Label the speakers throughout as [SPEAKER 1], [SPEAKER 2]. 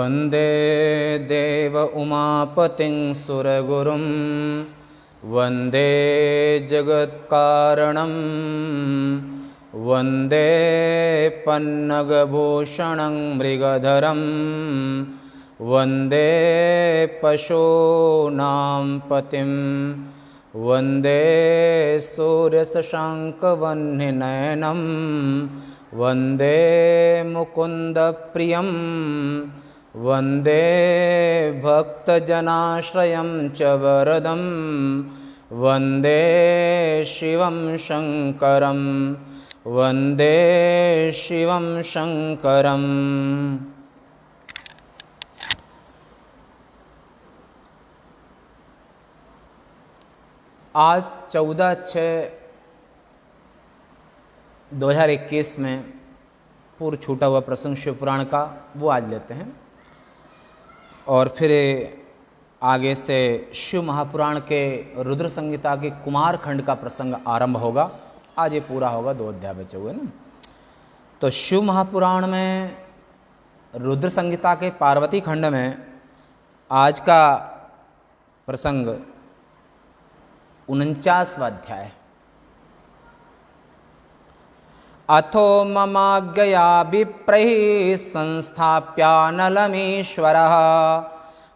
[SPEAKER 1] वन्दे देव उमापतिं सुरगुरुं वन्दे जगत्कारणं वन्दे पन्नगभूषणं मृगधरं वन्दे पशूनां पतिं वन्दे सूर्यशशाङ्कवह्निनयनं वन्दे मुकुन्दप्रियं वन्दे भक्तजनाश्रयं च वरदं वन्दे शिवं शङ्करं वन्दे शिवं शङ्करम्। आज 14/6/2021 में पूर्व छूटा हुआ प्रसंग शिव पुराण का वो आज लेते हैं और फिर आगे से शिव महापुराण के रुद्र संहिता के कुमार खंड का प्रसंग आरंभ होगा। आज ये पूरा होगा, 2 अध्याय बचे हुए ना। तो शिव महापुराण में रुद्र संहिता के पार्वती खंड में आज का प्रसंग 49वां अध्याय। अथो ममाज्ञया विप्रैः संस्थाप्यानलमीश्वरः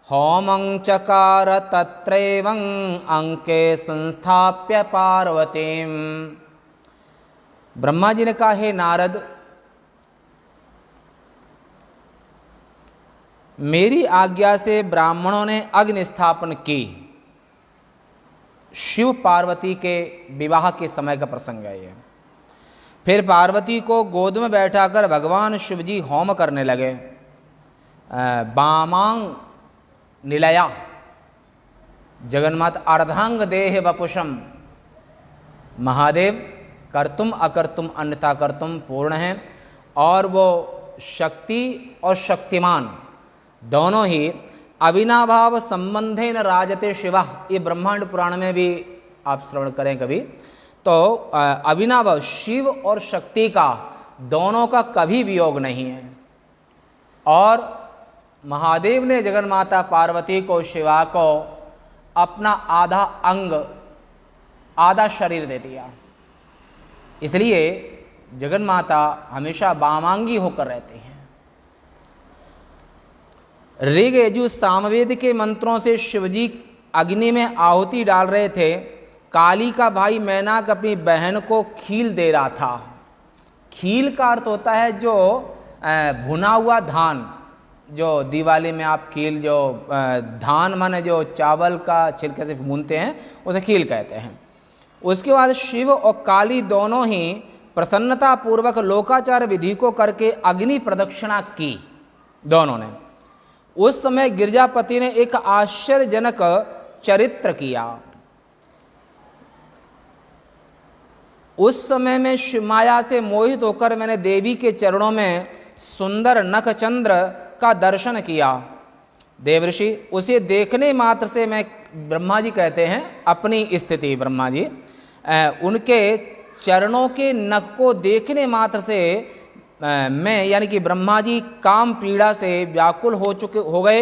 [SPEAKER 1] होमं चकार तत्रैवं अंके संस्थाप्य पार्वतीं। ब्रह्मा जी ने कहा, हे नारद, मेरी आज्ञा से ब्राह्मणों ने अग्नि स्थापन की। शिव पार्वती के विवाह के समय का प्रसंग है ये। फिर पार्वती को गोद में बैठाकर भगवान शिवजी होम करने लगे। वामांग निलया जगन्माता अर्धांग देह वपुषम। महादेव कर्तुम अकर्तुम अन्यथा कर्तुम पूर्ण हैं और वो शक्ति और शक्तिमान दोनों ही अविनाभाव संबंधेन राजते शिवा। ये ब्रह्मांड पुराण में भी आप श्रवण करें कभी। तो अविनाभाव शिव और शक्ति का दोनों का कभी वियोग नहीं है। और महादेव ने जगन्माता पार्वती को, शिवा को अपना आधा अंग, आधा शरीर दे दिया। इसलिए जगन्माता हमेशा वामांगी होकर रहती हैं। ऋग यजु सामवेद के मंत्रों से शिवजी अग्नि में आहुति डाल रहे थे। काली का भाई मैनाक अपनी बहन को खील दे रहा था। खील का अर्थ होता है जो भुना हुआ धान, जो दिवाली में आप खील, जो धान माने जो चावल का छिलके से भूनते हैं उसे खील कहते हैं। उसके बाद शिव और काली दोनों ही प्रसन्नता पूर्वक लोकाचार विधि को करके अग्नि प्रदक्षिणा की दोनों ने। उस समय गिरजापति ने एक आश्चर्यजनक चरित्र किया। उस समय में शिवमाया से मोहित होकर मैंने देवी के चरणों में सुंदर नखचंद्र का दर्शन किया। देवऋषि, उसे देखने मात्र से मैं, ब्रह्मा जी कहते हैं अपनी स्थिति, ब्रह्मा जी उनके चरणों के नख को देखने मात्र से मैं, यानी कि ब्रह्मा जी काम पीड़ा से व्याकुल हो गए।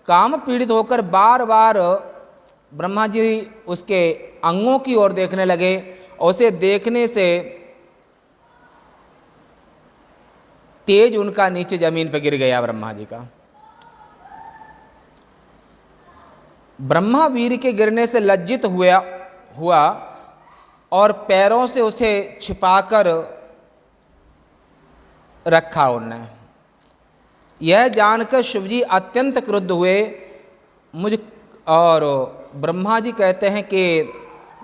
[SPEAKER 1] काम पीड़ित होकर बार बार ब्रह्मा जी उसके अंगों की ओर देखने लगे। उसे देखने से तेज उनका नीचे जमीन पर गिर गया ब्रह्मा जी का। ब्रह्मा वीर के गिरने से लज्जित हुआ और पैरों से उसे छिपाकर रखा उनने। यह जानकर शिवजी अत्यंत क्रुद्ध हुए। और ब्रह्मा जी कहते हैं कि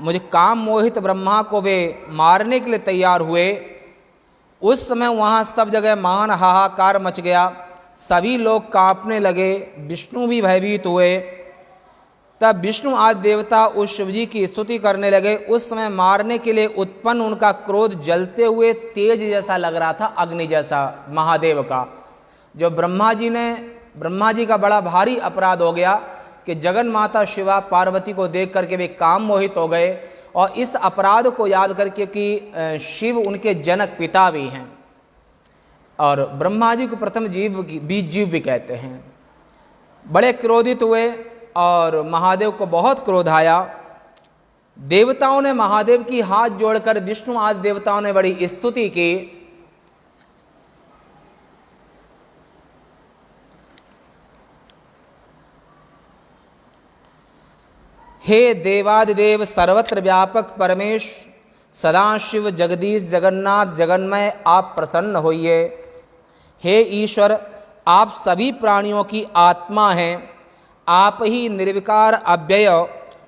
[SPEAKER 1] मुझे काम मोहित ब्रह्मा को वे मारने के लिए तैयार हुए। उस समय वहाँ सब जगह महान हाहाकार मच गया। सभी लोग कांपने लगे। विष्णु भी भयभीत हुए। तब विष्णु आदि देवता उस शिवजी की स्तुति करने लगे। उस समय मारने के लिए उत्पन्न उनका क्रोध जलते हुए तेज जैसा लग रहा था, अग्नि जैसा महादेव का। जो ब्रह्मा जी का बड़ा भारी अपराध हो गया कि जगन माता शिवा पार्वती को देख करके वे काम मोहित हो गए। और इस अपराध को याद करके कि शिव उनके जनक पिता भी हैं और ब्रह्मा जी को प्रथम जीव भी कहते हैं। बड़े क्रोधित हुए और महादेव को बहुत क्रोध आया। देवताओं ने महादेव की हाथ जोड़कर, विष्णु आदि देवताओं ने बड़ी स्तुति की। हे देवादिदेव सर्वत्र व्यापक परमेश सदाशिव जगदीश जगन्नाथ जगन्मय, आप प्रसन्न होइए। हे ईश्वर, आप सभी प्राणियों की आत्मा हैं। आप ही निर्विकार अव्यय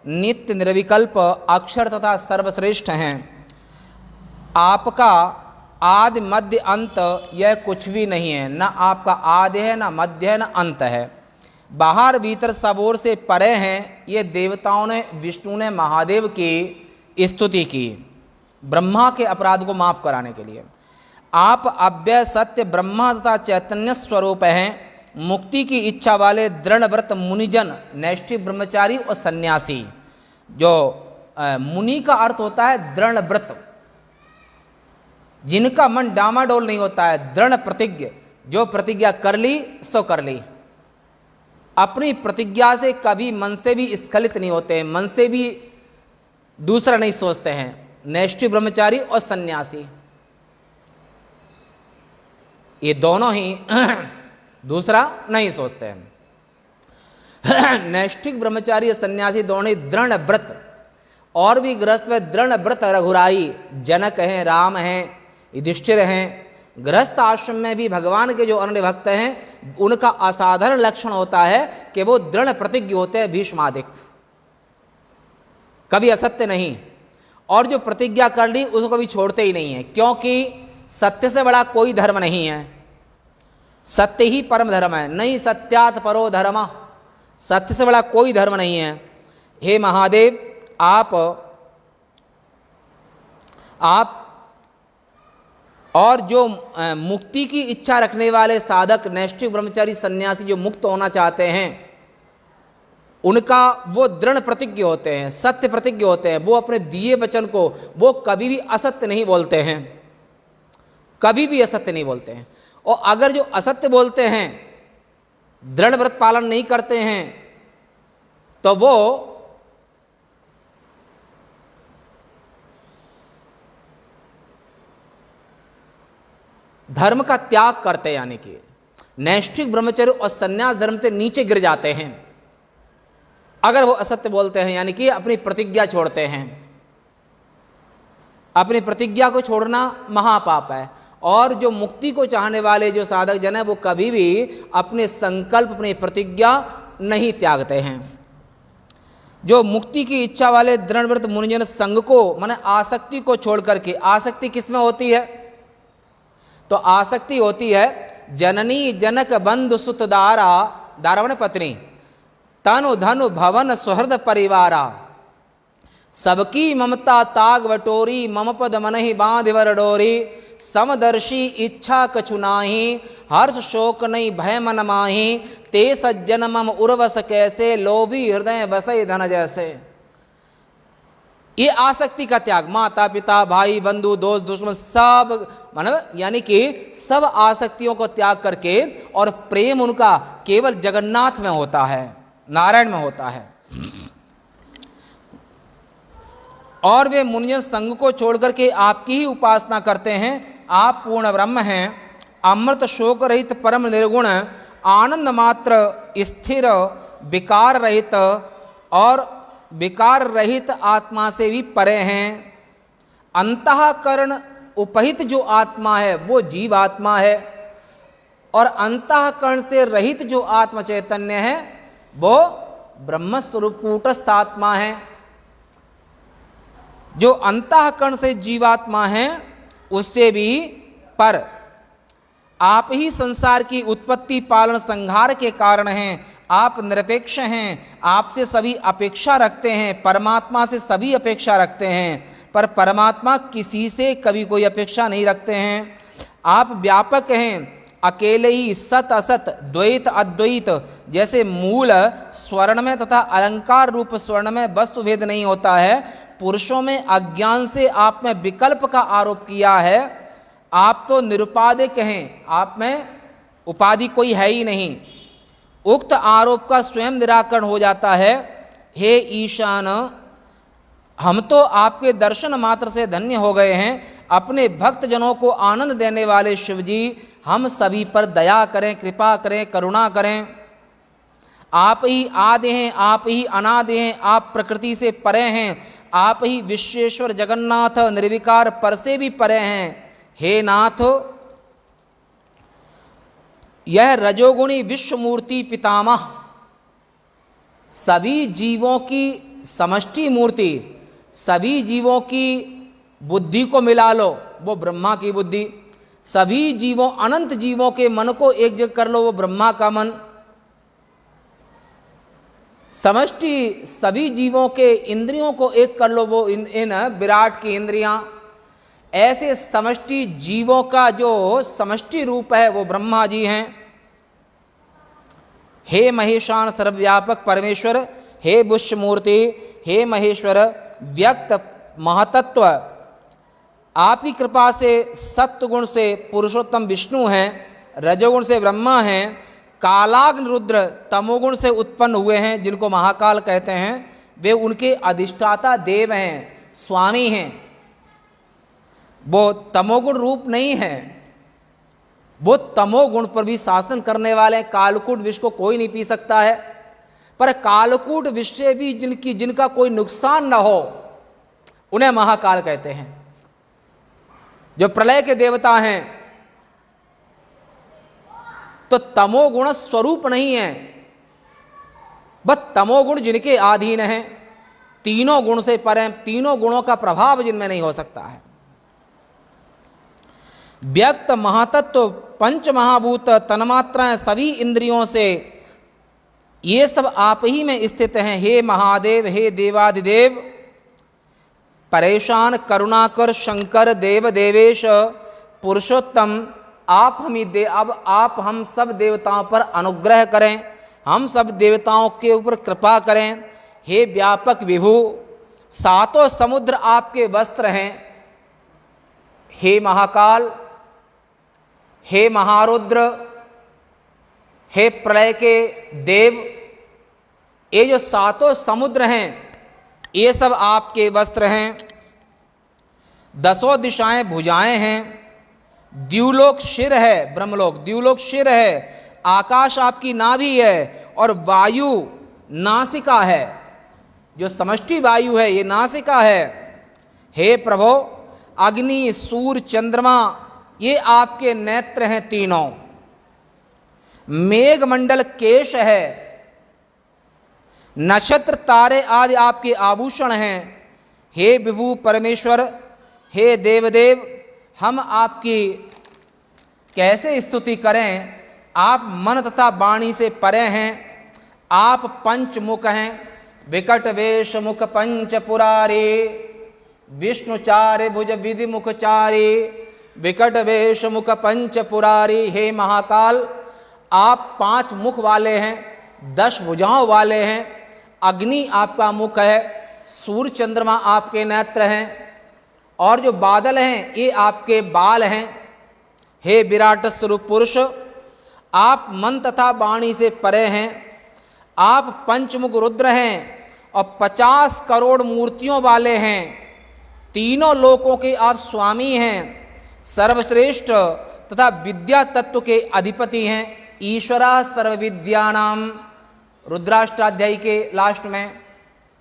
[SPEAKER 1] नित्य निर्विकल्प अक्षर तथा सर्वश्रेष्ठ हैं। आपका आदि मध्य अंत यह कुछ भी नहीं है। न आपका आदि है, न मध्य है, न अंत है। बाहर भीतर सब ओर से परे हैं। ये देवताओं ने, विष्णु ने महादेव की स्तुति की ब्रह्मा के अपराध को माफ कराने के लिए। आप अव्यय सत्य ब्रह्मा तथा चैतन्य स्वरूप हैं। मुक्ति की इच्छा वाले दृढ़ व्रत मुनिजन, नैष्ठिक ब्रह्मचारी और सन्यासी। जो मुनि का अर्थ होता है दृढ़ व्रत, जिनका मन डामाडोल नहीं होता है, दृढ़ प्रतिज्ञ, जो प्रतिज्ञा कर ली सो कर ली, अपनी प्रतिज्ञा से कभी मन से भी स्खलित नहीं होते हैं, मन से भी दूसरा नहीं सोचते हैं। नैष्ठिक ब्रह्मचारी और सन्यासी, ये दोनों ही दूसरा नहीं सोचते हैं। नैष्ठिक ब्रह्मचारी और सन्यासी दोनों ही दृढ़ व्रत, और भी गृहस्थ में दृढ़ व्रत रघुराई, जनक हैं, राम हैं, युधिष्ठिर हैं। गृहस्थ आश्रम में भी भगवान के जो अनन्य भक्त हैं, उनका असाधारण लक्षण होता है कि वो दृढ़ प्रतिज्ञ होते हैं, भीष्मादिक, कभी असत्य नहीं। और जो प्रतिज्ञा कर ली उसको कभी छोड़ते ही नहीं है, क्योंकि सत्य से बड़ा कोई धर्म नहीं है। सत्य ही परम धर्म है, नहीं सत्यात परो धर्म, सत्य से बड़ा कोई धर्म नहीं है। हे महादेव, आप और जो मुक्ति की इच्छा रखने वाले साधक, नैष्ठिक ब्रह्मचारी सन्यासी जो मुक्त होना चाहते हैं, उनका वो दृढ़ प्रतिज्ञ होते हैं, सत्य प्रतिज्ञ होते हैं। वो अपने दिए वचन को वो कभी भी असत्य नहीं बोलते हैं, कभी भी असत्य नहीं बोलते हैं। और अगर जो असत्य बोलते हैं, दृढ़ व्रत पालन नहीं करते हैं, तो वो धर्म का त्याग करते हैं, यानी कि नैष्ठिक ब्रह्मचर्य और सन्यास धर्म से नीचे गिर जाते हैं। अगर वो असत्य बोलते हैं, यानी कि अपनी प्रतिज्ञा छोड़ते हैं। अपनी प्रतिज्ञा को छोड़ना महापाप है। और जो मुक्ति को चाहने वाले जो साधक जन है, वो कभी भी अपने संकल्प, अपनी प्रतिज्ञा नहीं त्यागते हैं। जो मुक्ति की इच्छा वाले दृढ़ व्रत मुनिजन संग को, माने आसक्ति को छोड़ करके, आसक्ति किसमें होती है? तो आसक्ति होती है जननी जनक बंधु सुत दारा, दारा माने पत्नी, तनु धनु भवन सुहृद परिवारा, सबकी ममता ताग वटोरी, मम पद मनहि बांधिवर डोरी, समदर्शी इच्छा कछु नाही, हर्ष शोक नहीं भय मन माही, ते सज्जन मम उर्वस कैसे, लोभी हृदय बसई धन जैसे। ये आसक्ति का त्याग, माता पिता भाई बंधु दोस्त दुश्मन सब, मतलब यानी कि सब आसक्तियों को त्याग करके, और प्रेम उनका केवल जगन्नाथ में होता है, नारायण में होता है। और वे मुनिजन संग को छोड़ करके आपकी ही उपासना करते हैं। आप पूर्ण ब्रह्म हैं, अमृत शोक रहित परम निर्गुण, आनंद मात्र स्थिर विकार रहित, और विकार रहित आत्मा से भी परे हैं। अंतःकरण उपहित जो आत्मा है वो जीव आत्मा है, और अंतःकरण से रहित जो आत्म चैतन्य है वो ब्रह्म स्वरूप कूटस्थ आत्मा है। जो अंतःकरण से जीवात्मा है उससे भी पर आप ही संसार की उत्पत्ति पालन संहार के कारण हैं। आप निरपेक्ष हैं, आपसे सभी अपेक्षा रखते हैं, परमात्मा से सभी अपेक्षा रखते हैं, पर परमात्मा किसी से कभी कोई अपेक्षा नहीं रखते हैं। आप व्यापक हैं, अकेले ही सत असत द्वैत अद्वैत, जैसे मूल स्वर्ण में तथा अलंकार रूप स्वर्ण में वस्तु भेद नहीं होता है, पुरुषों में अज्ञान से आप में विकल्प का आरोप किया है। आप तो निरुपाधिक हैं, आप में उपाधि कोई है ही नहीं। उक्त आरोप का स्वयं निराकरण हो जाता है। हे ईशान, हम तो आपके दर्शन मात्र से धन्य हो गए हैं। अपने भक्त जनों को आनंद देने वाले शिव जी, हम सभी पर दया करें, कृपा करें, करुणा करें। आप ही आदि हैं, आप ही अनादि हैं, आप प्रकृति से परे हैं, आप ही विश्वेश्वर जगन्नाथ निर्विकार पर से भी परे हैं। हे नाथ, यह रजोगुणी विश्व मूर्ति पितामह, सभी जीवों की समष्टि मूर्ति, सभी जीवों की बुद्धि को मिला लो, वो ब्रह्मा की बुद्धि। सभी जीवों, अनंत जीवों के मन को एक जगह कर लो, वो ब्रह्मा का मन। समष्टि सभी जीवों के इंद्रियों को एक कर लो, वो इन विराट की इंद्रियां। ऐसे समष्टि जीवों का जो समष्टि रूप है वो ब्रह्मा जी हैं। हे महेशान सर्वव्यापक परमेश्वर, हे बुष्य मूर्ति, हे महेश्वर व्यक्त महतत्व, आप ही कृपा से सत्व गुण से पुरुषोत्तम विष्णु हैं, रजोगुण से ब्रह्मा हैं, कालाग्नि रुद्र तमोगुण से उत्पन्न हुए हैं जिनको महाकाल कहते हैं, वे उनके अधिष्ठाता देव हैं, स्वामी हैं। वो तमोगुण रूप नहीं है, वो तमोगुण पर भी शासन करने वाले हैं। कालकूट विष को कोई नहीं पी सकता है, पर कालकूट विष से भी जिनका कोई नुकसान न हो उन्हें महाकाल कहते हैं। जो प्रलय के देवता हैं, तो तमोगुण स्वरूप नहीं है, बस तमोगुण जिनके अधीन है, तीनों गुण से परे, तीनों गुणों का प्रभाव जिनमें नहीं हो सकता है। व्यक्त महातत्व, पंच महाभूत, तन्मात्राएं, सभी इंद्रियों से, ये सब आप ही में स्थित हैं। हे महादेव, हे देवादिदेव, परेशान करुणाकर शंकर देव देवेश पुरुषोत्तम, आप अब आप हम सब देवताओं पर अनुग्रह करें, हम सब देवताओं के ऊपर कृपा करें। हे व्यापक विभु, सातों समुद्र आपके वस्त्र हैं। हे महाकाल, हे महारुद्र, हे प्रलय के देव, ये जो सातों समुद्र हैं ये सब आपके वस्त्र हैं। दसों दिशाएं भुजाएं हैं। द्युलोक शिर है, ब्रह्मलोक द्युलोक शिर है, आकाश आपकी नाभि है, और वायु नासिका है। जो समष्टि वायु है ये नासिका है। हे प्रभो, अग्नि, सूर्य, चंद्रमा, ये आपके नेत्र हैं तीनों। मेघमंडल केश है, नक्षत्र तारे आदि आपके आभूषण हैं। हे विभु परमेश्वर, हे देवदेव, हम आपकी कैसे स्तुति करें। आप मन तथा वाणी से परे हैं। आप पंचमुख हैं, विकट वेश मुख पंच पुरारी, विष्णुचार्य भुज विधि मुखचारी, विकट वेश मुख पंच पुरारी। हे महाकाल, आप 5 मुख वाले हैं, 10 भुजाओं वाले हैं। अग्नि आपका मुख है, सूर्य चंद्रमा आपके नेत्र हैं, और जो बादल हैं ये आपके बाल हैं। हे विराट स्वरूप पुरुष, आप मन तथा वाणी से परे हैं। आप पंचमुख रुद्र हैं और 50 करोड़ मूर्तियों वाले हैं। तीनों लोकों के आप स्वामी हैं, सर्वश्रेष्ठ तथा विद्या तत्व के अधिपति हैं। ईश्वरा सर्वविद्यानाम, रुद्राष्टाध्यायी के लास्ट में।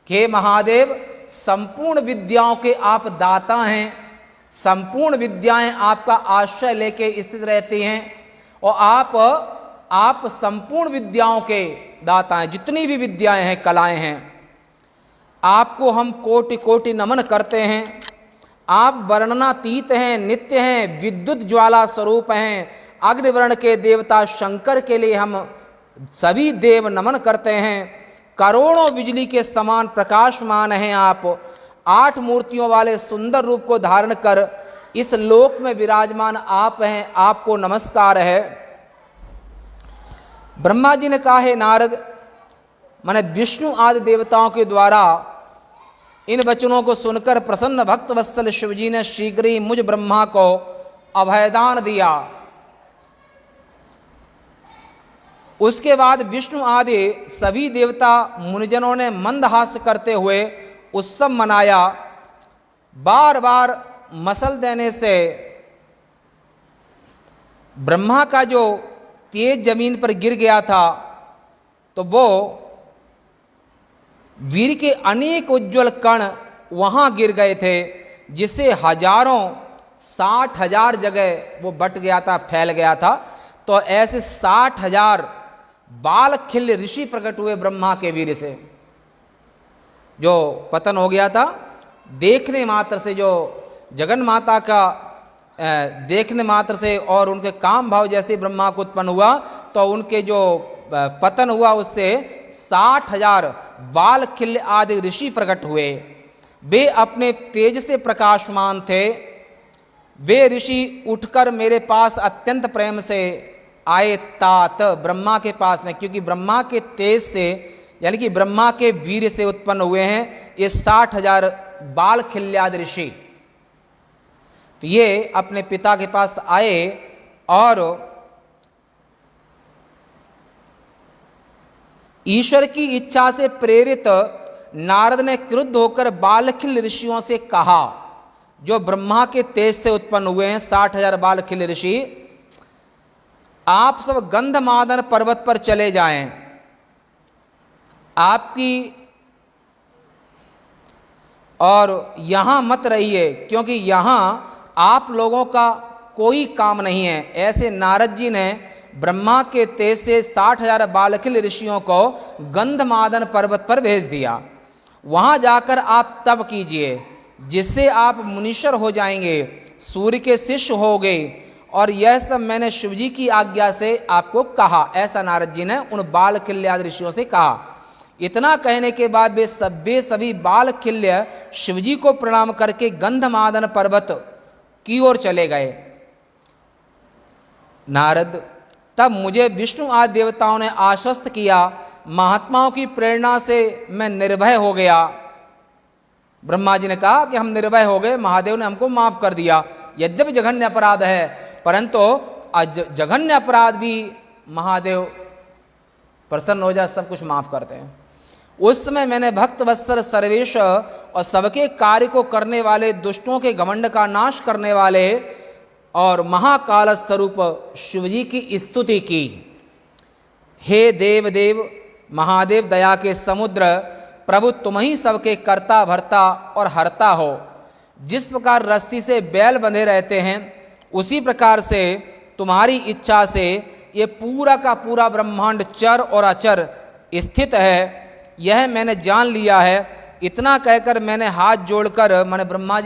[SPEAKER 1] हे महादेव, संपूर्ण विद्याओं के आप दाता हैं। संपूर्ण विद्याएं आपका आश्रय लेके स्थित रहती हैं, और आप संपूर्ण विद्याओं के दाता हैं। जितनी भी विद्याएं हैं, कलाएं हैं, आपको हम कोटि कोटि नमन करते हैं। आप वर्णनातीत हैं, नित्य हैं, विद्युत ज्वाला स्वरूप हैं। अग्निवर्ण के देवता शंकर के लिए हम सभी देव नमन करते हैं। करोड़ों बिजली के समान प्रकाशमान हैं आप। 8 मूर्तियों वाले सुंदर रूप को धारण कर इस लोक में विराजमान आप हैं, आपको नमस्कार है। ब्रह्मा जी ने कहा, हे नारद, माने विष्णु आदि देवताओं के द्वारा इन वचनों को सुनकर प्रसन्न भक्त वत्सल शिवजी ने शीघ्र ही मुझ ब्रह्मा को अभयदान दिया। उसके बाद विष्णु आदि सभी देवता मुनिजनों ने मंदहास करते हुए उत्सव मनाया। बार बार मसल देने से ब्रह्मा का जो तेज जमीन पर गिर गया था, तो वो वीर के अनेक उज्जवल कण वहां गिर गए थे, जिससे हजारों 60,000 जगह वो बट गया था, फैल गया था। तो ऐसे 60,000 बाल खिल्य ऋषि प्रकट हुए ब्रह्मा के वीर से। जो पतन हो गया था, देखने मात्र से जो जगन माता का देखने मात्र से और उनके काम भाव जैसे ब्रह्मा को उत्पन्न हुआ, तो उनके जो पतन हुआ उससे 60,000 बाल खिल्य आदि ऋषि प्रकट हुए। वे अपने तेज से प्रकाशमान थे। वे ऋषि उठकर मेरे पास अत्यंत प्रेम से आए तात ब्रह्मा के पास में, क्योंकि ब्रह्मा के तेज से यानी कि ब्रह्मा के वीर से उत्पन्न हुए हैं ये 60,000 बाल खिल्याद ऋषि। तो ये अपने पिता के पास आए और ईश्वर की इच्छा से प्रेरित नारद ने क्रुद्ध होकर बालखिल ऋषियों से कहा, जो ब्रह्मा के तेज से उत्पन्न हुए हैं 60,000 बालखिल ऋषि, आप सब गंधमादन पर्वत पर चले जाएं। आपकी और यहां मत रहिए, क्योंकि यहां आप लोगों का कोई काम नहीं है। ऐसे नारद जी ने ब्रह्मा के तेज से 60,000 बालखिल ऋषियों को गंधमादन पर्वत पर भेज दिया। वहां जाकर आप तप कीजिए, जिससे आप मुनीश्वर हो जाएंगे, सूर्य के शिष्य होगे, और यह सब मैंने शिव जी की आज्ञा से आपको कहा। ऐसा नारद जी ने उन बालखिल्याद ऋषियों से कहा। इतना कहने के बाद वे सभी बालखिल्य शिवजी को प्रणाम करके गंधमादन पर्वत की ओर चले गए। नारद, तब मुझे विष्णु आदि देवताओं ने आश्वस्त किया। महात्माओं की प्रेरणा से मैं निर्भय हो गया। ब्रह्मा जी ने कहा कि हम निर्भय हो गए, महादेव ने हमको माफ कर दिया। यद्यपि जघन्य अपराध है, परंतु जघन्य अपराध भी महादेव प्रसन्न हो जाए, सब कुछ माफ करते हैं। उस समय मैंने भक्त वत्सल सर्वेश और सबके कार्य को करने वाले, दुष्टों के घमंड का नाश करने वाले और महाकाल स्वरूप शिवजी की स्तुति की। हे देव देव महादेव, दया के समुद्र प्रभु, तुम ही सबके कर्ता भरता और हरता हो। जिस प्रकार रस्सी से बैल बंधे रहते हैं, उसी प्रकार से तुम्हारी इच्छा से ये पूरा का पूरा ब्रह्मांड चर और अचर स्थित है, यह मैंने जान लिया है। इतना कहकर मैंने हाथ जोड़कर, मैंने ब्रह्मा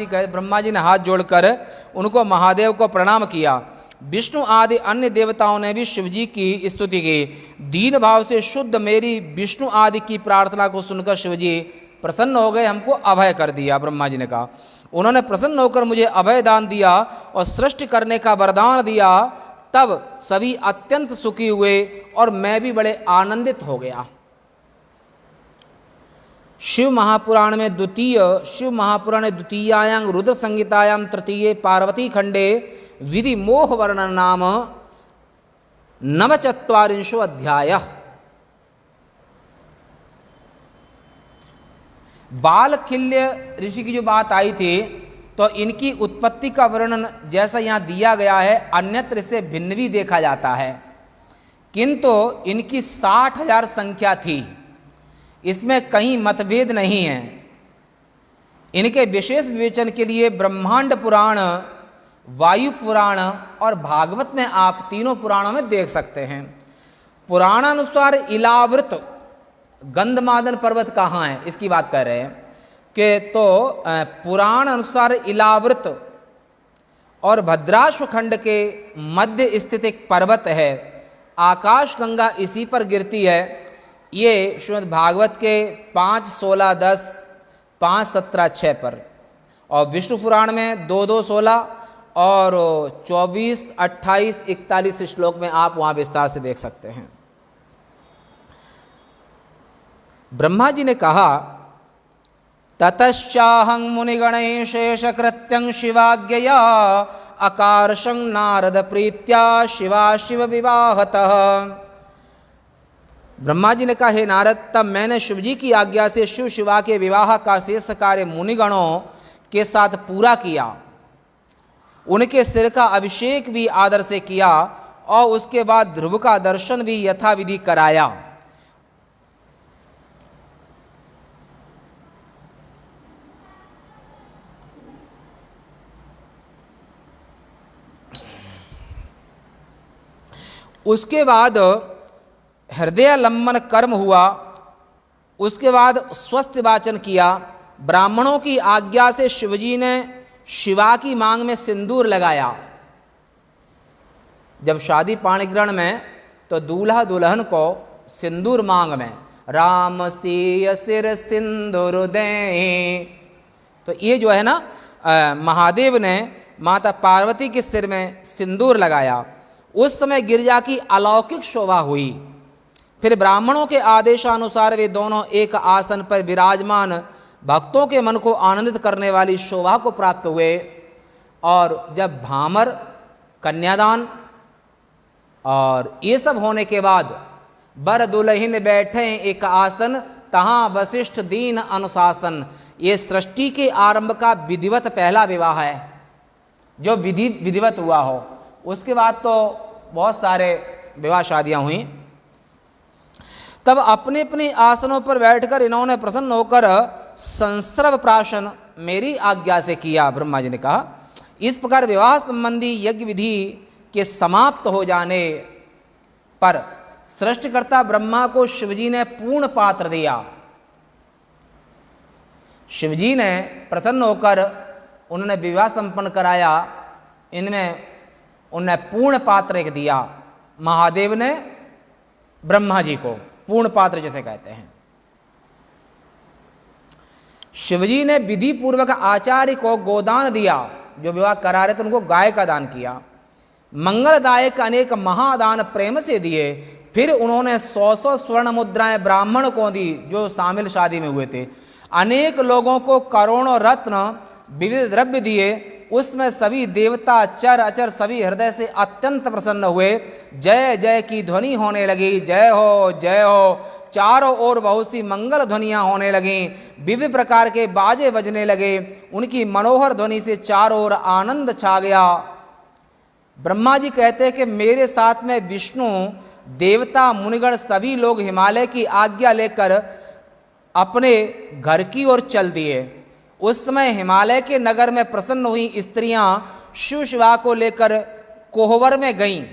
[SPEAKER 1] जी ने हाथ जोड़कर उनको महादेव को प्रणाम किया। विष्णु आदि अन्य देवताओं ने भी शिवजी की स्तुति की। दीन भाव से शुद्ध मेरी विष्णु आदि की प्रार्थना को सुनकर शिवजी प्रसन्न हो गए, हमको अभय कर दिया। ब्रह्मा जी ने कहा, उन्होंने प्रसन्न होकर मुझे अभय दान दिया और सृष्टि करने का वरदान दिया। तब सभी अत्यंत सुखी हुए और मैं भी बड़े आनंदित हो गया। शिव महापुराण में द्वितीयायां रुद्र संहितायां तृतीये पार्वती खंडे विधि मोह वर्णन नाम 49 अध्याय। बालखिल्य ऋषि की जो बात आई थी, तो इनकी उत्पत्ति का वर्णन जैसा यहाँ दिया गया है, अन्यत्र से भिन्न भी देखा जाता है, किंतु इनकी 60,000 संख्या थी। इसमें कहीं मतभेद नहीं है। इनके विशेष विवेचन के लिए ब्रह्मांड पुराण, वायु पुराण और भागवत में आप तीनों पुराणों में देख सकते हैं। पुराणानुसार इलावृत गंधमादन पर्वत कहाँ है, इसकी बात कर रहे हैं कि तो पुराण अनुसार इलावृत और भद्राश्व खंड के मध्य स्थित एक पर्वत है। आकाश गंगा इसी पर गिरती है। ये श्रीमद् भागवत के 5, 16, 10, 5, 17, 6 पर, और विष्णु पुराण में 2, 2, 16 और 24, 28, 41 श्लोक में आप वहाँ विस्तार से देख सकते हैं। ब्रह्मा जी ने कहा, ततश्चाहं मुनिगणेशेष कृत्यं शिवाज्ञया अकारशं नारद प्रीत्या शिवा शिव विवाहतः ब्रह्मा जी ने कहा, हे नारद, तब मैंने शिव जी की आज्ञा से शिव शिवा के विवाह का शेष कार्य मुनिगणों के साथ पूरा किया। उनके सिर का अभिषेक भी आदर से किया और उसके बाद ध्रुव का दर्शन भी यथाविधि कराया। उसके बाद हृदय लंबन कर्म हुआ। उसके बाद स्वस्थ वाचन किया। ब्राह्मणों की आज्ञा से शिवजी ने शिवा की मांग में सिंदूर लगाया। जब शादी पाणिग्रहण में तो दूल्हा दुल्हन को सिंदूर मांग में राम सिय सिर सिंदूर दे, तो ये जो है ना महादेव ने माता पार्वती के सिर में सिंदूर लगाया। उस समय गिरिजा की अलौकिक शोभा हुई। फिर ब्राह्मणों के आदेशानुसार वे दोनों एक आसन पर विराजमान भक्तों के मन को आनंदित करने वाली शोभा को प्राप्त हुए। और जब भामर, कन्यादान और ये सब होने के बाद बर दुल्हिन बैठे एक आसन, तहां वशिष्ठ दीन अनुशासन। ये सृष्टि के आरंभ का विधिवत पहला विवाह है, जो विधिवत हुआ हो। उसके बाद तो बहुत सारे विवाह शादियां हुई। तब अपने अपने आसनों पर बैठकर इन्होंने प्रसन्न होकर संस्रव प्राशन मेरी आज्ञा से किया। ब्रह्मा जी ने कहा, इस प्रकार विवाह संबंधी यज्ञ विधि के समाप्त हो जाने पर सृष्टिकर्ता ब्रह्मा को शिवजी ने पूर्ण पात्र दिया। शिवजी ने प्रसन्न होकर उन्होंने विवाह संपन्न कराया। इनमें उन्हें पूर्ण पात्र एक दिया। महादेव ने ब्रह्मा जी को पूर्ण पात्र जैसे कहते हैं। शिवजी ने विधि पूर्वक आचार्य को गोदान दिया। जो विवाह करा रहे थे उनको गाय का दान किया। मंगलदायक अनेक महादान प्रेम से दिए। फिर उन्होंने 100 स्वर्ण मुद्राएं ब्राह्मण को दी जो शामिल शादी में हुए थे। अनेक लोगों को करोड़ों रत्न विविध द्रव्य दिए। उसमें सभी देवता चर अचर सभी हृदय से अत्यंत प्रसन्न हुए। जय जय की ध्वनि होने लगी। जय हो जय हो। चारों ओर बहुत सी मंगल ध्वनियां होने लगीं। विविध प्रकार के बाजे बजने लगे। उनकी मनोहर ध्वनि से चारों ओर आनंद छा गया। ब्रह्मा जी कहते हैं कि मेरे साथ में विष्णु, देवता, मुनिगण सभी लोग हिमालय की आज्ञा लेकर अपने घर की ओर चल दिए। उस समय हिमालय के नगर में प्रसन्न हुई स्त्रियां शिव शिवा को लेकर कोहबर में गईं।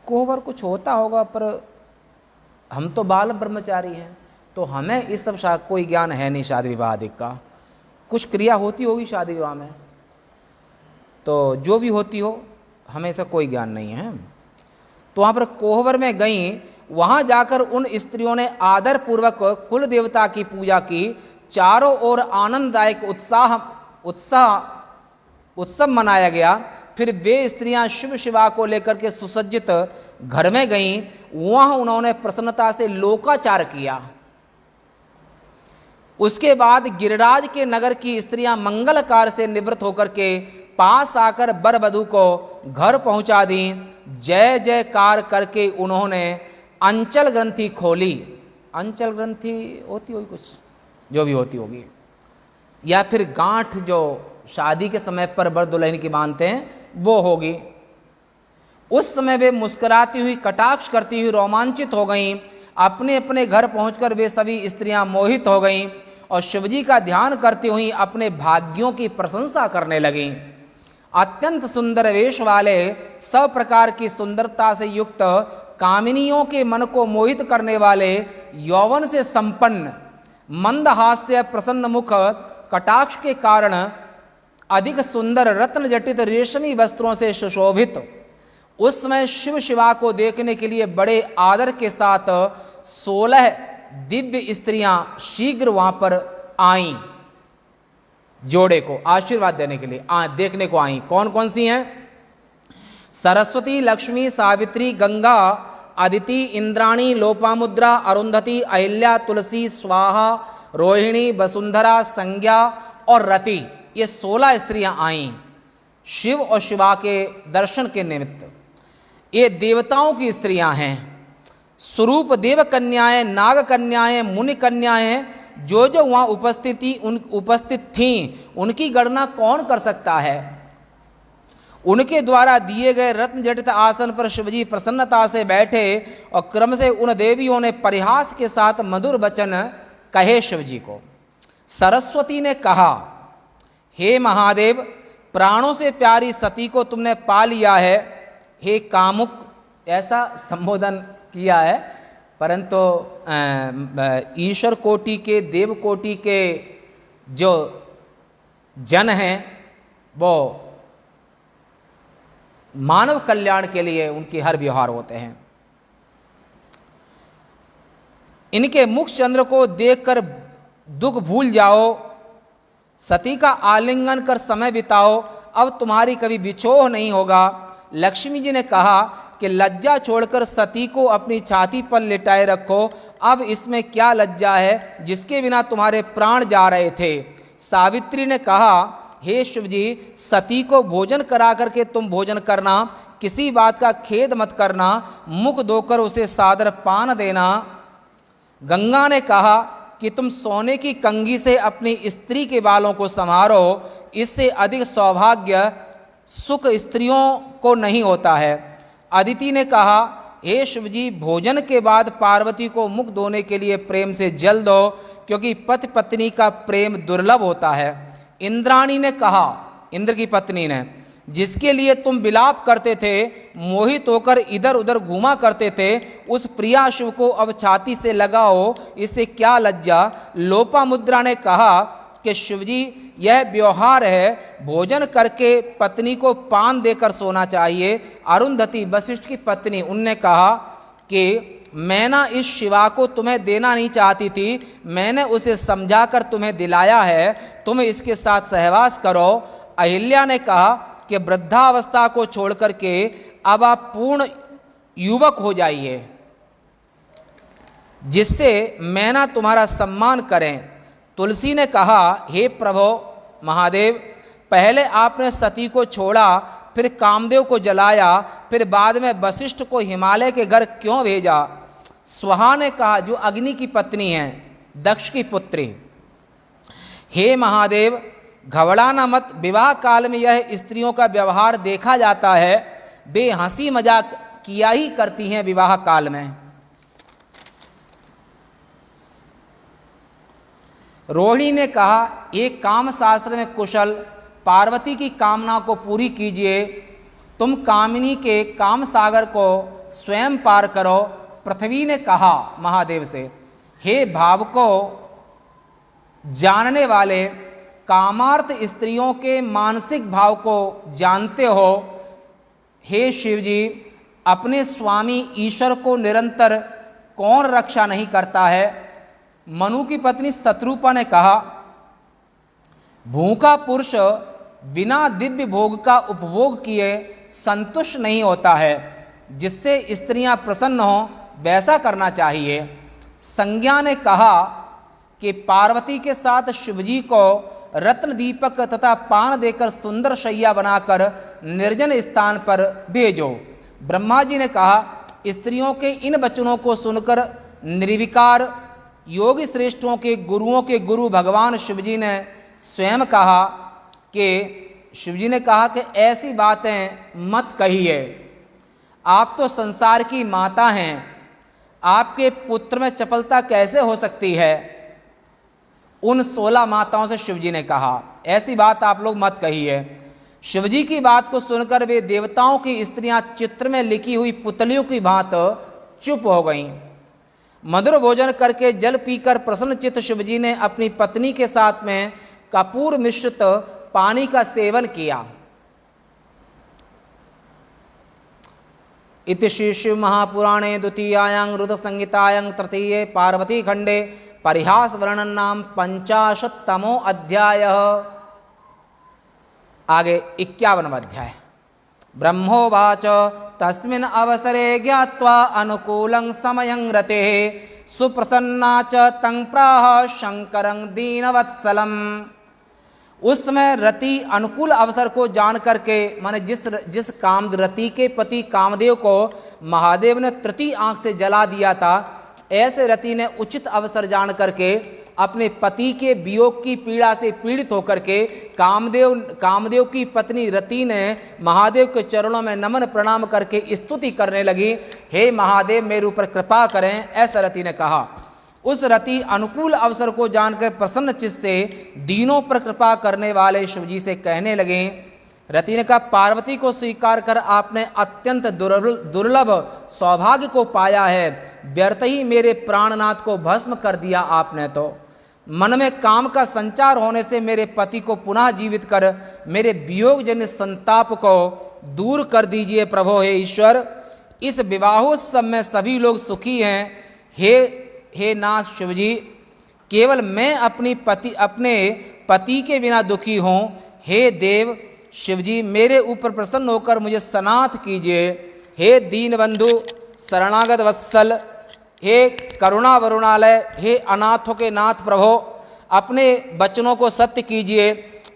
[SPEAKER 1] कोहबर कुछ होता होगा, पर हम तो बाल ब्रह्मचारी हैं, तो हमें इस सब कोई ज्ञान है नहीं। शादी विवाह आदि का कुछ क्रिया होती होगी शादी विवाह में, तो जो भी होती हो हमें ऐसा कोई ज्ञान नहीं है। तो वहाँ पर कोहबर में गईं। वहाँ जाकर उन स्त्रियों ने आदर पूर्वक कुल देवता की पूजा की। चारों ओर आनंददायक उत्सव मनाया गया। फिर वे स्त्रियां शिव शिवा को लेकर के सुसज्जित घर में गईं। वहाँ उन्होंने प्रसन्नता से लोकाचार किया। उसके बाद गिरिराज के नगर की स्त्रियां मंगल कार्य से निवृत्त होकर के पास आकर वर वधू को घर पहुंचा दी। जय जयकार करके उन्होंने अंचल ग्रंथि खोली। अंचल ग्रंथि होती होगी कुछ, जो भी होती होगी, या फिर गांठ जो शादी के समय पर वर दुल्हन की बांधते हैं वो होगी। उस समय वे मुस्कुराती हुई, कटाक्ष करती हुई रोमांचित हो गईं। अपने अपने घर पहुंचकर वे सभी स्त्रियां मोहित हो गईं और शिवजी का ध्यान करती हुई अपने भाग्यों की प्रशंसा करने लगीं। अत्यंत सुंदर वेश वाले, सब प्रकार की सुंदरता से युक्त, कामिनियों के मन को मोहित करने वाले, यौवन से संपन्न, मंद हास्य, प्रसन्न मुख, कटाक्ष के कारण अधिक सुंदर रत्न जटित रेशमी वस्त्रों से सुशोभित उस समय शिव शिवा को देखने के लिए बड़े आदर के साथ 16 दिव्य स्त्रियां शीघ्र वहां पर आईं। जोड़े को आशीर्वाद देने के लिए देखने को आईं। कौन कौन सी हैं? सरस्वती, लक्ष्मी, सावित्री, गंगा, अदिति, इंद्राणी, लोपामुद्रा, अरुंधति, अहिल्या, तुलसी, स्वाहा, रोहिणी, वसुंधरा, संज्ञा और रति। ये 16 स्त्रियां आईं शिव और शिवा के दर्शन के निमित्त। ये देवताओं की स्त्रियां हैं। स्वरूप देव कन्याएं, नाग कन्याएं, मुनि कन्याएं जो जो वहाँ उपस्थित थीं, उनकी गणना कौन कर सकता है। उनके द्वारा दिए गए रत्न जटित आसन पर शिवजी प्रसन्नता से बैठे और क्रम से उन देवियों ने परिहास के साथ मधुर वचन कहे शिवजी को। सरस्वती ने कहा, हे महादेव, प्राणों से प्यारी सती को तुमने पा लिया है। हे कामुक, ऐसा संबोधन किया है, परंतु ईश्वर कोटि के, देव कोटि के जो जन हैं वो मानव कल्याण के लिए उनके हर व्यवहार होते हैं। इनके मुख चंद्र को देखकर दुख भूल जाओ, सती का आलिंगन कर समय बिताओ, अब तुम्हारी कभी विछोह नहीं होगा। लक्ष्मी जी ने कहा कि लज्जा छोड़कर सती को अपनी छाती पर लिटाए रखो, अब इसमें क्या लज्जा है जिसके बिना तुम्हारे प्राण जा रहे थे। सावित्री ने कहा, हे शिवजी, सती को भोजन करा करके तुम भोजन करना, किसी बात का खेद मत करना, मुख धोकर उसे सादर पान देना। गंगा ने कहा कि तुम सोने की कंघी से अपनी स्त्री के बालों को संवारो, इससे अधिक सौभाग्य सुख स्त्रियों को नहीं होता है। अदिति ने कहा, हे शिवजी, भोजन के बाद पार्वती को मुख धोने के लिए प्रेम से जल दो, क्योंकि पति पत्नी का प्रेम दुर्लभ होता है। इंद्राणी ने कहा, इंद्र की पत्नी ने, जिसके लिए तुम विलाप करते थे, मोहित होकर इधर उधर घूमा करते थे, उस प्रिया शिव को अब छाती से लगाओ, इससे क्या लज्जा। लोपामुद्रा ने कहा कि शिवजी, यह व्यवहार है, भोजन करके पत्नी को पान देकर सोना चाहिए। अरुंधति, वशिष्ठ की पत्नी, उनने कहा कि मैं ना इस शिवा को तुम्हें देना नहीं चाहती थी, मैंने उसे समझाकर तुम्हें दिलाया है, तुम इसके साथ सहवास करो। अहिल्या ने कहा कि वृद्धावस्था को छोड़कर के अब आप पूर्ण युवक हो जाइए, जिससे मैं ना तुम्हारा सम्मान करें। तुलसी ने कहा, हे प्रभो महादेव, पहले आपने सती को छोड़ा, फिर कामदेव को जलाया, फिर बाद में वशिष्ठ को हिमालय के घर क्यों भेजा। स्वाहा ने कहा, जो अग्नि की पत्नी है, दक्ष की पुत्री, हे महादेव, घबराना मत, विवाह काल में यह स्त्रियों का व्यवहार देखा जाता है, वे हंसी मजाक किया ही करती हैं विवाह काल में। रोहिणी ने कहा, एक काम शास्त्र में कुशल, पार्वती की कामना को पूरी कीजिए, तुम कामिनी के काम सागर को स्वयं पार करो। पृथ्वी ने कहा महादेव से, हे भाव को जानने वाले, कामार्थ स्त्रियों के मानसिक भाव को जानते हो, हे शिवजी, अपने स्वामी ईश्वर को निरंतर कौन रक्षा नहीं करता है। मनु की पत्नी शत्रुपा ने कहा, भूखा पुरुष बिना दिव्य भोग का उपभोग किए संतुष्ट नहीं होता है, जिससे स्त्रियां प्रसन्न हों वैसा करना चाहिए। संज्ञा ने कहा कि पार्वती के साथ शिवजी को रत्न दीपक तथा पान देकर सुंदर शैया बनाकर निर्जन स्थान पर भेजो। ब्रह्मा जी ने कहा, स्त्रियों के इन वचनों को सुनकर निर्विकार योगी श्रेष्ठों के गुरुओं के गुरु भगवान शिवजी ने स्वयं कहा कि ऐसी बातें मत कहिए, आप तो संसार की माता हैं, आपके पुत्र में चपलता कैसे हो सकती है। उन 16 माताओं से शिवजी ने कहा, ऐसी बात आप लोग मत कहिए। शिवजी की बात को सुनकर वे देवताओं की स्त्रियां चित्र में लिखी हुई पुतलियों की भांति चुप हो गईं। मधुर भोजन करके जल पीकर प्रसन्नचित्त शिवजी ने अपनी पत्नी के साथ में कपूर मिश्रित पानी का सेवन किया। इति श्री शिव महापुराणे द्वितीयायां रुद्र संहितायां तृतीये पार्वती खंडे परिहास वर्णन नाम 50तमो अध्याय। आगे 51वां अध्याय। ब्रह्मोवाच तस्मिन् अवसरे ज्ञात्वा अनुकूलं समयं रतेः सुप्रसन्ना च तं प्राह शंकरं दीनवत्सलम्। उस समय रति अनुकूल अवसर को जान करके, माने जिस काम रति के पति कामदेव को महादेव ने तृतीय आंख से जला दिया था, ऐसे रति ने उचित अवसर जान करके अपने पति के वियोग की पीड़ा से पीड़ित होकर के कामदेव की पत्नी रति ने महादेव के चरणों में नमन प्रणाम करके स्तुति करने लगी। हे महादेव, मेरे ऊपर कृपा करें, ऐसा रति ने कहा। उस रति अनुकूल अवसर को जानकर प्रसन्न चित्त से दीनों पर कृपा करने वाले शिवजी से कहने लगे। रति ने कहा, पार्वती को स्वीकार कर आपने अत्यंत दुर्लभ सौभाग्य को पाया है। व्यर्थ ही मेरे प्राणनाथ को भस्म कर दिया आपने। तो मन में काम का संचार होने से मेरे पति को पुनः जीवित कर मेरे वियोगजन्य संताप को दूर कर दीजिए प्रभो। हे ईश्वर, इस विवाहोत्सव में सभी लोग सुखी हैं। हे नाथ शिवजी, केवल मैं अपने पति के बिना दुखी हूँ। हे देव शिवजी, मेरे ऊपर प्रसन्न होकर मुझे सनाथ कीजिए। हे दीनबंधु शरणागत वत्सल, हे करुणा वरुणालय, हे अनाथों के नाथ प्रभो, अपने वचनों को सत्य कीजिए।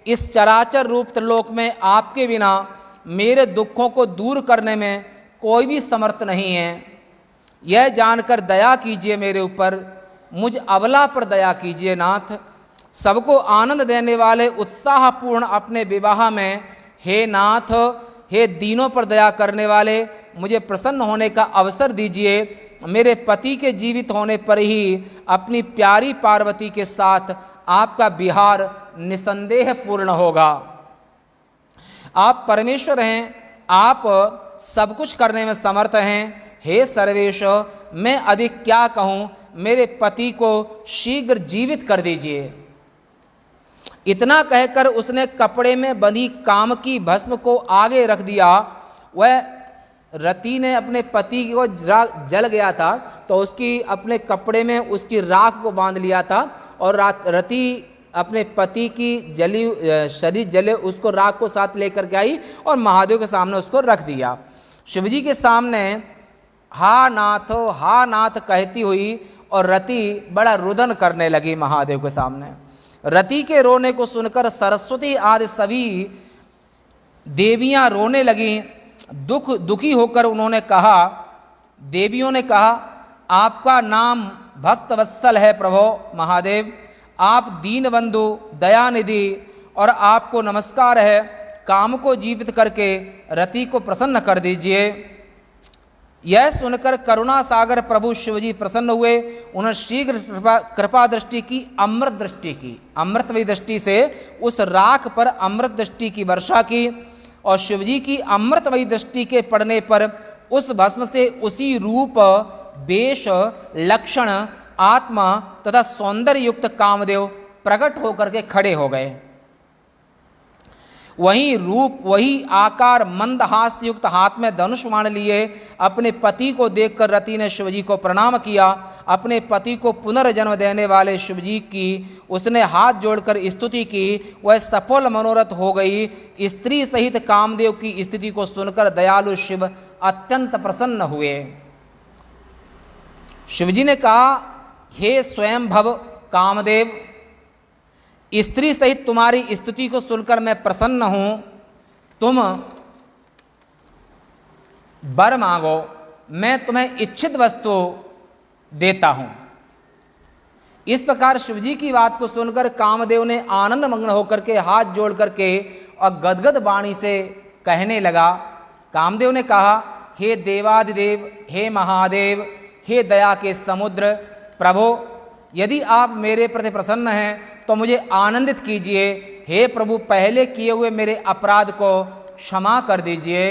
[SPEAKER 1] इस चराचर रूप त्रिलोक में आपके बिना मेरे दुखों को दूर करने में कोई भी समर्थ नहीं है। यह जानकर दया कीजिए मेरे ऊपर, मुझ अबला पर दया कीजिए नाथ। सबको आनंद देने वाले उत्साहपूर्ण अपने विवाह में हे नाथ, हे दीनों पर दया करने वाले, मुझे प्रसन्न होने का अवसर दीजिए। मेरे पति के जीवित होने पर ही अपनी प्यारी पार्वती के साथ आपका विहार निसंदेह पूर्ण होगा। आप परमेश्वर हैं, आप सब कुछ करने में समर्थ हैं। हे सर्वेश, मैं अधिक क्या कहूँ, मेरे पति को शीघ्र जीवित कर दीजिए। इतना कहकर उसने कपड़े में बंधी काम की भस्म को आगे रख दिया। वह रति ने अपने पति को जल गया था तो उसकी अपने कपड़े में उसकी राख को बांध लिया था और रति अपने पति की शरीर जले उसको राख को साथ लेकर के आई और महादेव के सामने उसको रख दिया। शिवजी के सामने हा नाथ कहती हुई और रति बड़ा रुदन करने लगी महादेव के सामने। रति के रोने को सुनकर सरस्वती आदि सभी देवियां रोने लगी। दुखी होकर उन्होंने कहा, देवियों ने कहा, आपका नाम भक्त वत्सल है प्रभो महादेव, आप दीनबंधु दयानिधि और आपको नमस्कार है। काम को जीवित करके रति को प्रसन्न कर दीजिए। यह सुनकर करुणा सागर प्रभु शिवजी प्रसन्न हुए। उन्होंने शीघ्र कृपा दृष्टि की, अमृत दृष्टि की, अमृतमयी दृष्टि से उस राख पर अमृत दृष्टि की वर्षा की और शिवजी की अमृतमयी दृष्टि के पड़ने पर उस भस्म से उसी रूप, वेश, लक्षण, आत्मा तथा सौंदर्य युक्त कामदेव प्रकट होकर के खड़े हो गए। वही रूप, वही आकार, मंद हास्य युक्त हाथ में धनुष बाण लिए अपने पति को देखकर रति ने शिवजी को प्रणाम किया। अपने पति को पुनर्जन्म देने वाले शिवजी की उसने हाथ जोड़कर स्तुति की। वह सफल मनोरथ हो गई। स्त्री सहित कामदेव की स्थिति को सुनकर दयालु शिव अत्यंत प्रसन्न हुए। शिवजी ने कहा, हे स्वयं भव कामदेव, स्त्री सहित तुम्हारी स्तुति को सुनकर मैं प्रसन्न हूं। तुम वर मांगो, मैं तुम्हें इच्छित वस्तु देता हूं। इस प्रकार शिवजी की बात को सुनकर कामदेव ने आनंद मग्न होकर के हाथ जोड़ करके और गदगद वाणी से कहने लगा। कामदेव ने कहा, हे देवादिदेव, हे महादेव, हे दया के समुद्र प्रभो, यदि आप मेरे प्रति प्रसन्न हैं तो मुझे आनंदित कीजिए। हे प्रभु, पहले किए हुए मेरे अपराध को क्षमा कर दीजिए।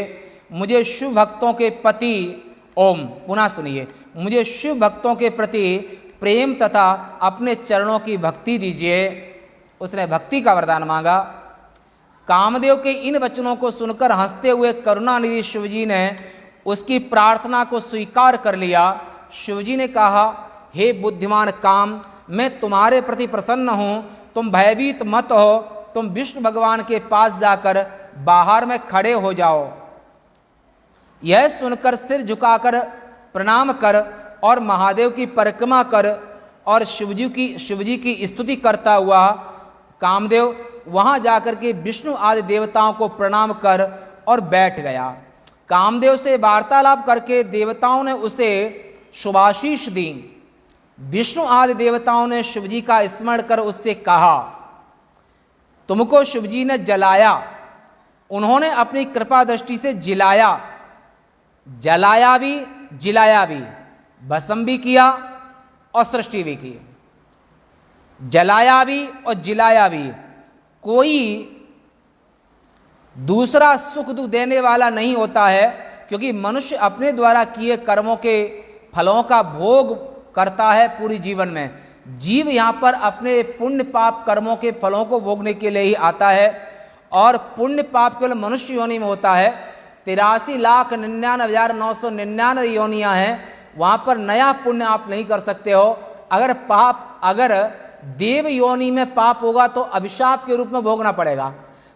[SPEAKER 1] मुझे शिव भक्तों के पति, ओम पुनः सुनिए, मुझे शिव भक्तों के प्रति प्रेम तथा अपने चरणों की भक्ति दीजिए। उसने भक्ति का वरदान मांगा। कामदेव के इन वचनों को सुनकर हंसते हुए करुणानिधि शिवजी ने उसकी प्रार्थना को स्वीकार कर लिया। शिवजी ने कहा, हे बुद्धिमान काम, मैं तुम्हारे प्रति प्रसन्न हूँ, तुम भयभीत मत हो। तुम विष्णु भगवान के पास जाकर बाहर में खड़े हो जाओ। यह सुनकर सिर झुकाकर प्रणाम कर और महादेव की परिक्रमा कर और शिवजी की स्तुति करता हुआ कामदेव वहां जाकर के विष्णु आदि देवताओं को प्रणाम कर और बैठ गया। कामदेव से वार्तालाप करके देवताओं ने उसे शुभाशीष दी। विष्णु आदि देवताओं ने शिवजी का स्मरण कर उससे कहा, तुमको शिवजी ने जलाया, उन्होंने अपनी कृपा दृष्टि से जिलाया, जलाया भी जिलाया भी, भस्म भी किया और सृष्टि भी की। जलाया भी और जिलाया भी। कोई दूसरा सुख दुख देने वाला नहीं होता है, क्योंकि मनुष्य अपने द्वारा किए कर्मों के फलों का भोग करता है पूरी जीवन में। जीव यहाँ पर अपने पुण्य पाप कर्मों के फलों को भोगने के लिए ही आता है, और पुण्य पाप केवल मनुष्य योनि में होता है। 83,99,999 योनियाँ हैं, वहाँ पर नया पुण्य आप नहीं कर सकते हो। अगर देव योनि में पाप होगा तो अभिशाप के रूप में भोगना पड़ेगा,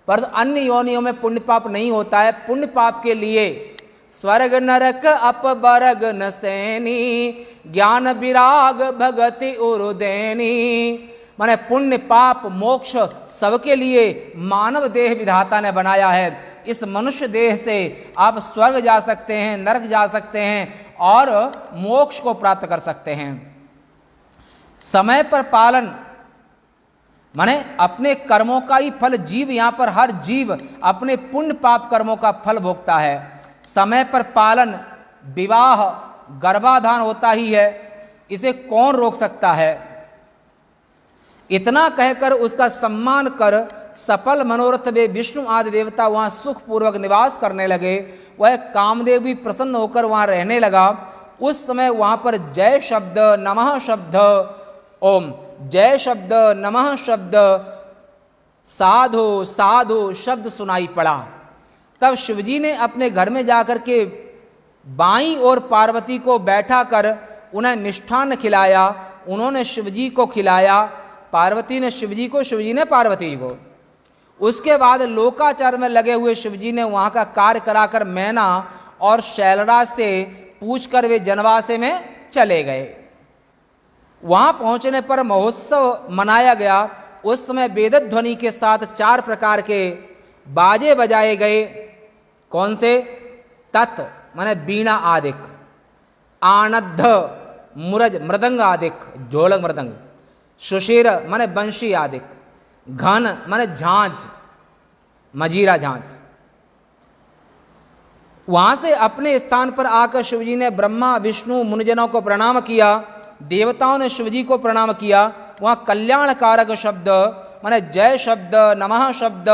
[SPEAKER 1] परंतु अन्य योनियों में पुण्य पाप नहीं होता है। पुण्य पाप के लिए स्वर्ग नरक अपबरग नसैनी, ज्ञान विराग भगति उरुदैनी। माने पुण्य पाप मोक्ष सबके लिए मानव देह विधाता ने बनाया है। इस मनुष्य देह से आप स्वर्ग जा सकते हैं, नरक जा सकते हैं और मोक्ष को प्राप्त कर सकते हैं। समय पर पालन माने अपने कर्मों का ही फल जीव, यहाँ पर हर जीव अपने पुण्य पाप कर्मों का फल भोगता है। समय पर पालन, विवाह, गर्भाधान होता ही है, इसे कौन रोक सकता है। इतना कहकर उसका सम्मान कर सफल मनोरथ वे विष्णु आदि देवता वहाँ सुखपूर्वक निवास करने लगे। वह कामदेव भी प्रसन्न होकर वहाँ रहने लगा। उस समय वहाँ पर जय शब्द, नमः शब्द, ओम जय शब्द, नमः शब्द, साधु साधु शब्द सुनाई पड़ा। तब शिवजी ने अपने घर में जाकर के बाईं ओर पार्वती को बैठा कर उन्हें मिष्ठान्न खिलाया। उन्होंने शिवजी को खिलाया, पार्वती ने शिवजी को, शिवजी ने पार्वती जी को। उसके बाद लोकाचार में लगे हुए शिवजी ने वहाँ का कार्य कराकर मैना और शैलराज से पूछकर वे जनवासे में चले गए। वहाँ पहुँचने पर महोत्सव मनाया गया। उस समय वेदध्वनि के साथ 4 प्रकार के बाजे बजाए गए। कौन से? तत् माने बीणा आदिक, आनद्ध मुरज मृदंग आदिक, ढोलक मृदंग, सुशीर माने बंशी आदिक, घन माने झांझ, मजीरा झांझ। वहां से अपने स्थान पर आकर शिवजी ने ब्रह्मा विष्णु मुनिजनों को प्रणाम किया। देवताओं ने शिवजी को प्रणाम किया। वहाँ कल्याणकारक शब्द माने जय शब्द, नमः शब्द,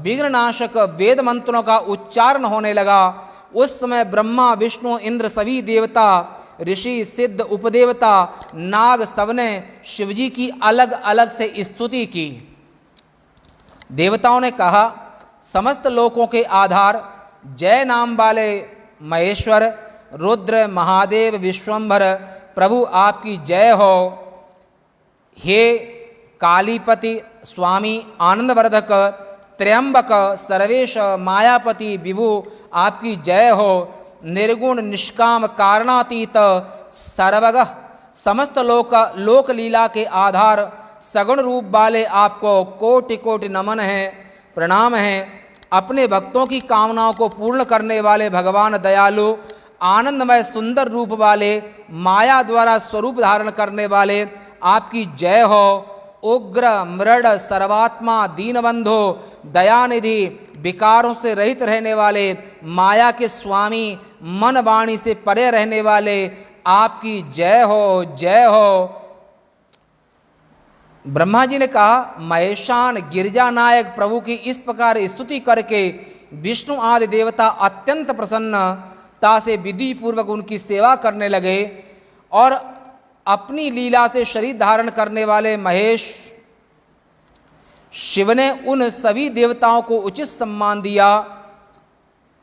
[SPEAKER 1] विघ्ननाशक वेद मंत्रों का उच्चारण होने लगा। उस समय ब्रह्मा विष्णु इंद्र सभी देवता, ऋषि सिद्ध उपदेवता, नाग सबने शिवजी की अलग अलग से स्तुति की। देवताओं ने कहा, समस्त लोकों के आधार जय नाम वाले महेश्वर, रुद्र, महादेव, विश्वंभर प्रभु आपकी जय हो। हे कालीपति स्वामी आनंदवर्धक, त्र्यंबक सर्वेश मायापति विभु आपकी जय हो। निर्गुण निष्काम कारणातीत सर्वगः समस्त लोक लीला के आधार सगुण रूप वाले आपको कोटि कोटि नमन है, प्रणाम है। अपने भक्तों की कामनाओं को पूर्ण करने वाले भगवान दयालु, आनंदमय सुंदर रूप वाले, माया द्वारा स्वरूप धारण करने वाले आपकी जय हो। उग्र मृड सर्वात्मा दीनबंधु दयानिधि, विकारों से रहित रहने वाले, माया के स्वामी, मन वाणी से परे रहने वाले आपकी जय हो, जय हो। ब्रह्मा जी ने कहा, महेशान गिरजा नायक प्रभु की इस प्रकार स्तुति करके विष्णु आदि देवता अत्यंत प्रसन्नता से विधि पूर्वक उनकी सेवा करने लगे। और अपनी लीला से शरीर धारण करने वाले महेश शिव ने उन सभी देवताओं को उचित सम्मान दिया।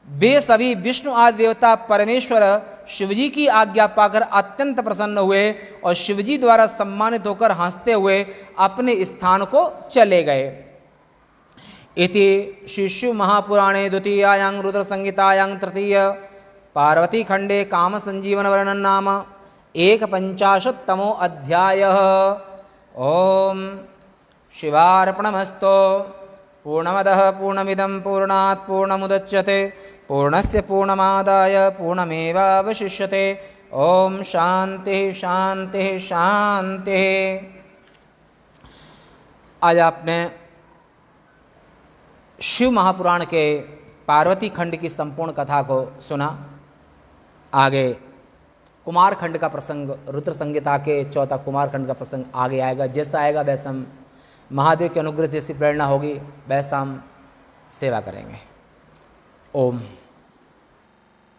[SPEAKER 1] वे सभी विष्णु आदि देवता परमेश्वर शिवजी की आज्ञा पाकर अत्यंत प्रसन्न हुए और शिवजी द्वारा सम्मानित होकर हंसते हुए अपने स्थान को चले गए। इति श्री शिव महापुराणे द्वितीयायां रुद्र संहितायां तृतीय पार्वती खंडे काम संजीवन वर्णन नाम 51तमो अध्याय। ओम शिवार्पणमस्तु। पूर्णमदः पूर्णमिदं पूर्णात् पूर्णमुदच्यते पूर्णस्य पूर्णमादाय पूर्णमेवावशिष्यते। ओम शांति शांति शांति। आज आपने शिव महापुराण के पार्वती खंड की संपूर्ण कथा को सुना। आगे कुमार खंड का प्रसंग, रुद्र संहिता के चौथा कुमार खंड का प्रसंग आगे आएगा। जैसा आएगा वैसा हम महादेव के अनुग्रह जैसी प्रेरणा होगी वैसा हम सेवा करेंगे। ओम।